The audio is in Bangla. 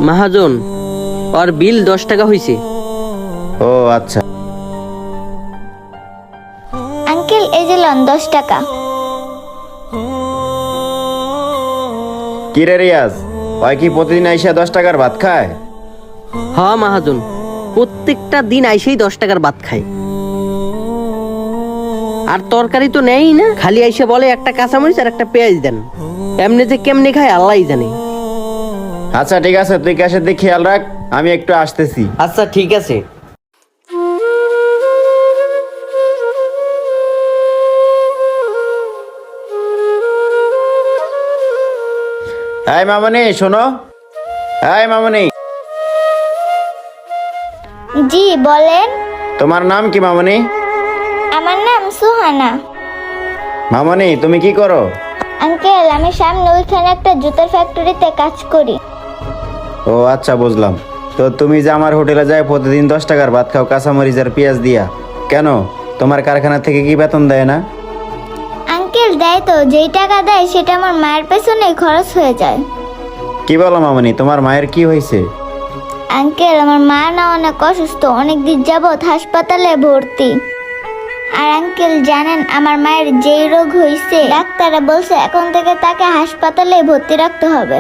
মহাজন, ওর বিল 10 টাকা হয়েছে। ও আচ্ছা। আঙ্কেল এই যে লন 10 টাকা। কি রে রিয়াজ, ওই কি প্রতিদিন আইসা 10 টাকার ভাত খায়? হ মহাজন, প্রত্যেকটা দিন আইসেই 10 টাকার ভাত খায়। আর তরকারি তো নেই না, খালি আইসে বলে একটা কাঁচামরিচ আর একটা পেঁয়াজ দেন। এমনি যে কেমনে খায় আল্লাহই জানে। আচ্ছা ঠিক আছে, তুই ক্যাশের দিকে খেয়াল রাখ, আমি একটু আসতেছি। আচ্ছা ঠিক আছে। এই মামনি শোনো, এই মামনি। জি বলেন। তোমার নাম কি মামনি? আমার নাম সুহানা। মামনি তুমি কি করো? আঙ্কেল আমি সামনে ওইখানে একটা জুতার ফ্যাক্টরিতে কাজ করি। ও আচ্ছা বুঝলাম। তো তুমি যে আমার হোটেলে যায় প্রতিদিন 10 টাকার ভাত খাও কাঁচামরিচ আর পেঁয়াজ দিয়া, কেন তোমার কারখানা থেকে কি বেতন দেয় না? আঙ্কেল দেয় তো, যেই টাকা দেয় সেটা আমার মায়ের পেছনে খরচ হয়ে যায়। কি বলো মামনি, তোমার মায়ের কি হয়েছে? আঙ্কেল আমার মা না অনেক অসুস্থ, অনেক দিন যাবৎ হাসপাতালে ভর্তি। আর আঙ্কেল জানেন আমার মায়ের যেই রোগ হয়েছে, ডাক্তাররা বলছে এখন থেকে তাকে হাসপাতালে ভর্তি রাখতে হবে।